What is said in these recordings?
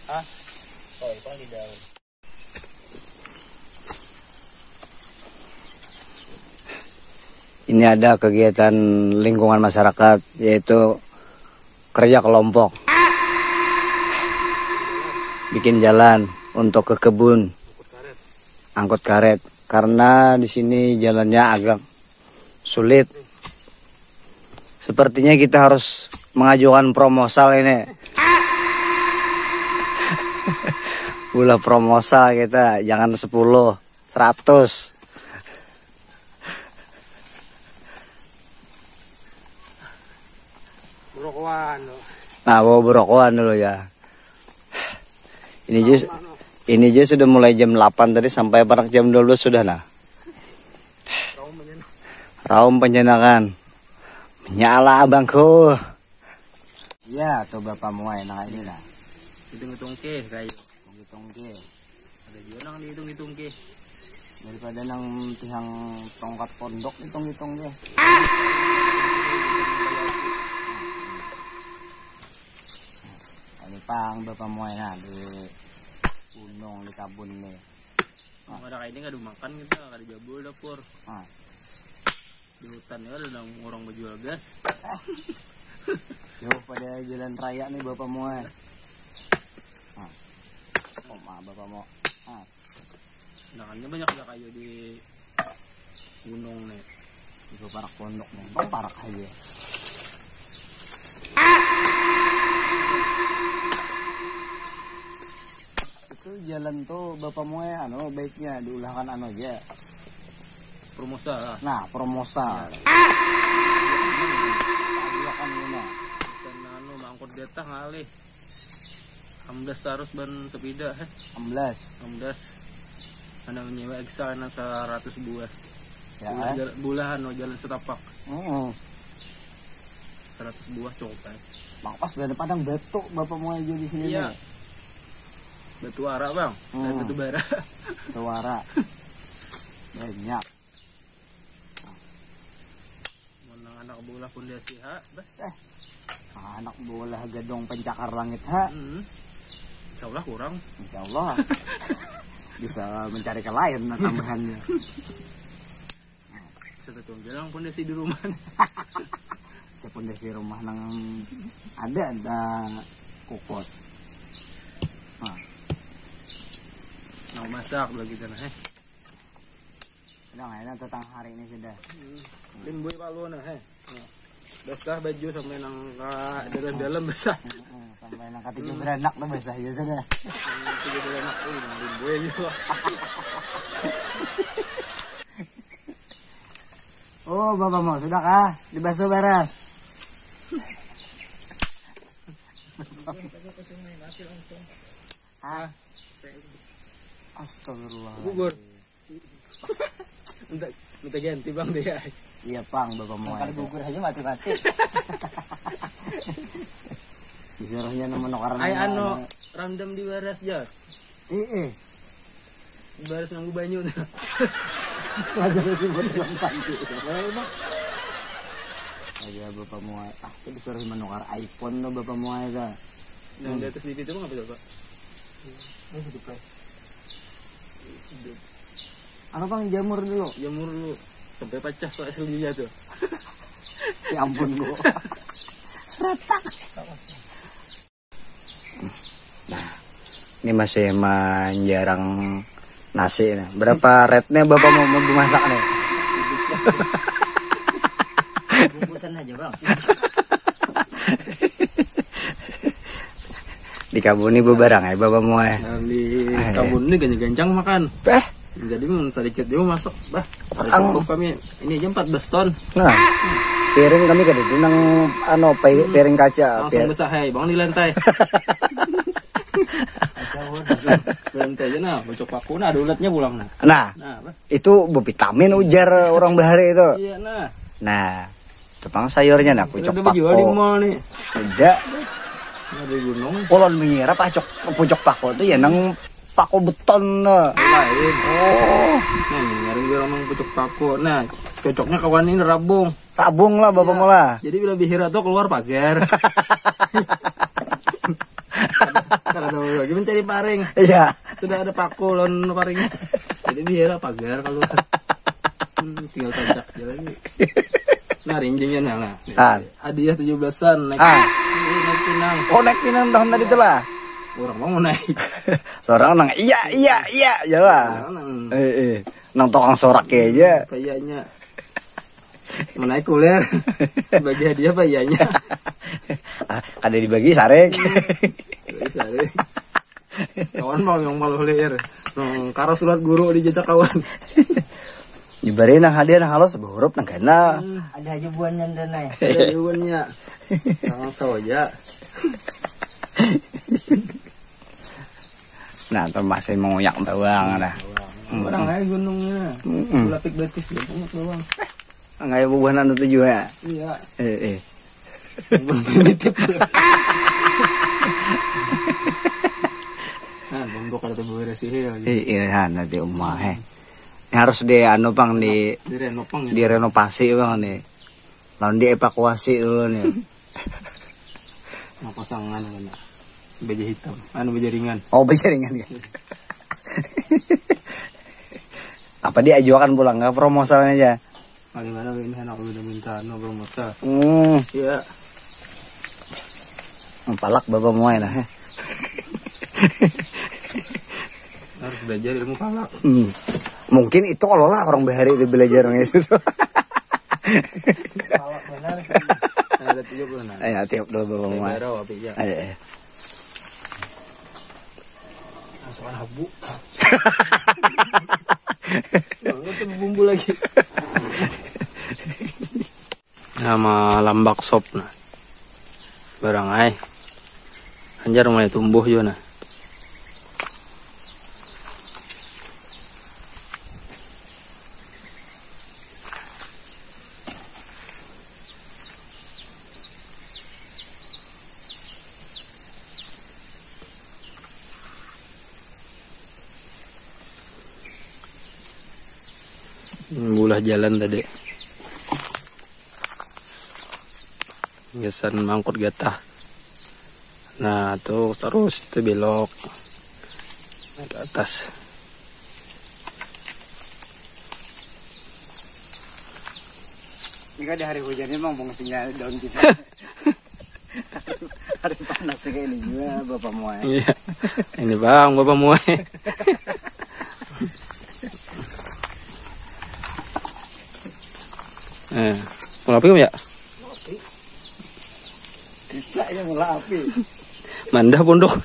Hah? Oh, itu di daun. Ini ada kegiatan lingkungan masyarakat, yaitu kerja kelompok. Bikin jalan untuk ke kebun, angkut karet. Karena di sini jalannya agak sulit. Sepertinya kita harus mengajukan proposal ini. Bola proposal kita, jangan 10, 100. Burokoan. Nah, bawa burokoan dulu ya. Ini aja sudah mulai jam 8 tadi sampai parak jam 12 sudah nah. Raum penjenakan. Menyala abangku. Ya, tuh bapak mau enak ini lah. Hitung-hitung ke kayu. Hitung ke. Ada juga nang dihitung-hitung ke. Daripada nang tihang tongkat pondok hitung-hitung ke. Ini pang bapak mau enak di gunung di kabun nih. Ada kayak ini nggak ada makan kita, nggak ada jabul dapur. Di hutan ya ada orang berjual gas. Yo pada jalan raya nih bapak mau. Oh ma bapak mau. Nah, banyak ya kayu di gunung nih. Itu parak pondok nih. Bang parak aja. Itu jalan tuh bapak mau baiknya diulahkan aja. Promosa lah. Nah, promosa. Diulahkan ini. Dan mangkut detah ngalih. 16 harus ban sepeda 16. Ada menyewa eksa 100 buah. Ya. Bulahan jalan setapak. 100 buah cukup kan. Bang pas berada padang betuk bapak mau aja di sini iya. Nih. Batu ara bang, dan batu bara. Batu ara. Banyak. Menang anak bola pondasi ha, Anak bola gadong pencakar langit ha. Insya Allah kurang. Insya Allah. Bisa mencari ke lain tambahannya. Satu jalan pondasi di rumah. Saya pondasi rumah nang ada kokot. Nah masak lagi kan Udah nggak enak tentang hari ini sudah. Limboy palu nah basah baju sampai nang dalam basah. Sampai nang katiga beranak tuh basah ya sudah. Katiga beranak tuh limboy juga. Oh bapak mau sudah kah dibasuh beres? Astagfirullah. Gugur. Minta ganti bang deh. Iya pang bapak mau. Kalau gugur aja mati-mati. Disuruhnya menukar. Ay random di waras jar. Baras nanggu banyu. Saja itu buat panci. Aja bapak mau. Itu disuruh menukar iPhone lo bapak mau aja. Yang di atas TV itu ngapa pak? Ini hidup lah. Apa bang jamur dulu? Jamur dulu sampai pecah kok aslinya tuh. Ya ampun gua. Retak. Nah, ini masih menjarang nasi nih. Berapa rate-nya bapak mau masak nih? Bungkusan aja bang. Di kabun ini bebarang ya bapak mau ya. Di kabun ini ganjang makan. Jadi sedikit dia masuk bah. Cukup kami ini aja 14 ton. Nah, piring kami kan itu nang piring kaca. Langsung besar hai bang di lantai. Lantai aja nah, bocok paku nah ada ulatnya pulang nah. Nah, itu vitamin ujar orang bahari itu. Iya nah. Nah, tepang sayurnya nah pucuk paku. Jual di mall nih. Tidak. Ada gunung. Kolon mengira pucuk paku itu ya nang paku beton lain. Oh. Nah, nyari dia ngomong pucuk paku. Nah, cocoknya kawan ini rabung. Rabung lah bapak mula. Jadi bila bihira tuh keluar pagar. mencari paring. Iya. Sudah ada paku lawan paringnya. Jadi biar pagar kalau tinggal tancap jalan. Nah, rinjingnya nah. Hadiah 17-an naik pinang. Oh, naik pinang tahun tadi tuh lah. Orang mau naik. Seorang nang iya jalan. Nang tukang sorak aja. Kayaknya mau naik kuler. Bagi hadiah apa iyanya? Ada dibagi sarek. Sarek. Kawan mau yang malu lir. Nang karo surat guru di jejak kawan. Diberi nang hadiah nang halus huruf nang kena. Ada aja buannya danai. Ada buannya. Nang saja. Nah, masih menguyak bawang dah. Orang aja gunungnya. Lapik betis ya, pungut bawang. Nggak ada buahan itu juga. Iya. Primitif. Nah, bongkok ada beres sih ya. Iya, nanti umah. Ini harus di pang direnovasi bang nih. Lalu dievakuasi dulu nih. Nah, pasangan kan. Baja hitam, baja ringan. Oh, baja ringan kan. Apa dia ajukan pulang nggak promosalnya aja? Gimana ini anak lu udah minta promosal. Iya. Palak bapak muai nah. Harus belajar ilmu palak. Mungkin itu kalau lah orang bahari itu belajar itu. Palak benar. Ada 30 nah. Ayo tiap dulu bapak muai. Ayo. Masukkan habu. Itu bumbu lagi. Nama lambak sop nah. Barang ay. Anjar mulai tumbuh yo nah. Bulah jalan tadi. Gesan mangkut gatah. Nah, tuh terus itu belok ke atas. Jika di hari hujan emang bongsinya daun pisang. Hari panas kayak ini juga bapak muai. Iya. Ini bang bapak muai. Mau api ya? Bisa ya mula api. Mandah pondok.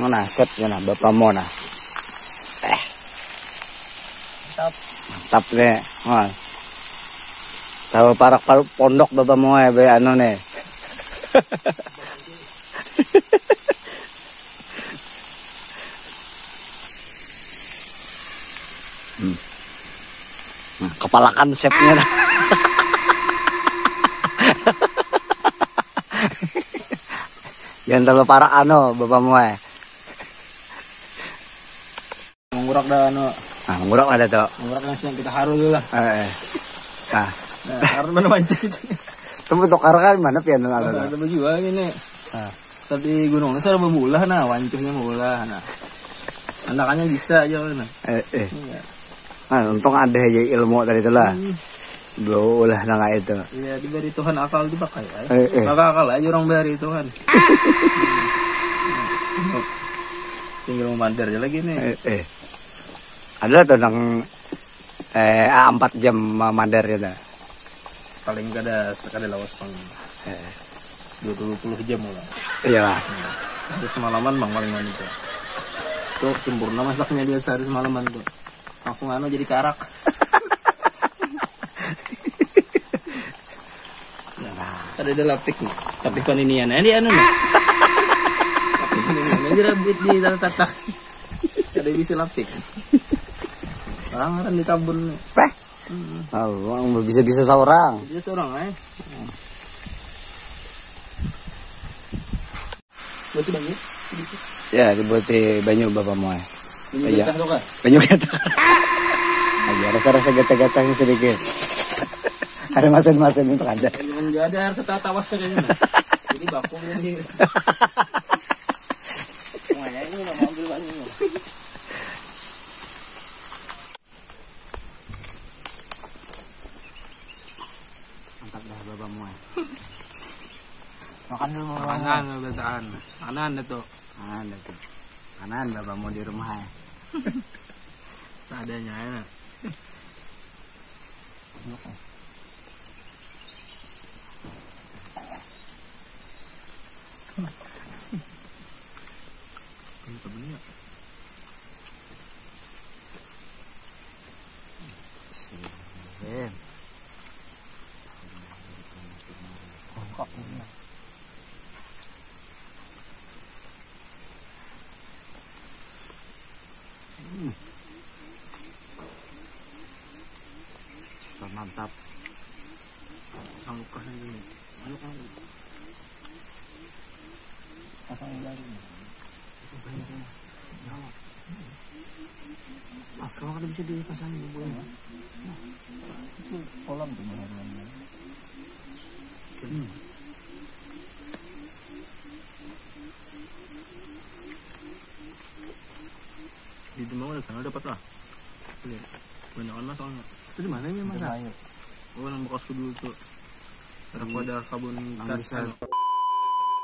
Nah, set ya nah bapak mau nah. Mantap deh. Tahu parak pondok bapak mau ya be anu nih. Nah, kepalakan chefnya dah. Jangan terlalu parah bapak muai. Mengurak dah Nah, mengurak ada tuh. Mengurak nasi yang kita haru dulu lah. Nah, haru mana mancing. temu tokar kan mana pian ada baju gini. Tapi gunung nasi ada bemulah nah, wancuhnya mulah nah. Anakannya bisa aja nah. Nah, untung ada aja ilmu tadi itulah. Belum ulah nang itu. Iya, diberi Tuhan akal dipakai. Maka akal aja orang beri Tuhan. Tinggal memandar aja lagi nih. Ada tuh nang 4 jam mandar ya dah. Paling gak ada sekali lawas pang 20 jam lah. Iya lah. Sehari semalaman bang paling itu. Tuh sempurna masaknya dia sehari semalaman tuh. Langsung jadi karak. Ada lapik nih. Lapik paninian. Ini nih. Lapik paninian. Ini rabit di tatak. Ada bisa lapik. Orang ditabun nih. Oh, bisa seorang. Bisa seorang Buat banyu? Ya, dibuat banyu bapak mau. Banyu getah tuh kan? Banyu getah. Aja rasa-rasa gata-gatanya sedikit. Ada masen-masen itu ada. Enggak ada harus tawas kayaknya. Jadi baku ini. Semuanya ini udah mau ambil banyak. Mantap dah bapak muai. Makan dulu. Kanan kebiasaan. Kanan itu. Kanan itu. Kanan bapak mau di rumah ya. Seadanya enak. Mantap. Sanggup ini. Ayo kamu. Pasang lagi. Kalau kan bisa dipasang boleh ya? Itu kolam tuh bahannya. Di Demang ada sana dapat lah. Banyak kan masalahnya. Itu di mana ini mas? Oh, nang bekas dulu tuh. Ada kabun bisa.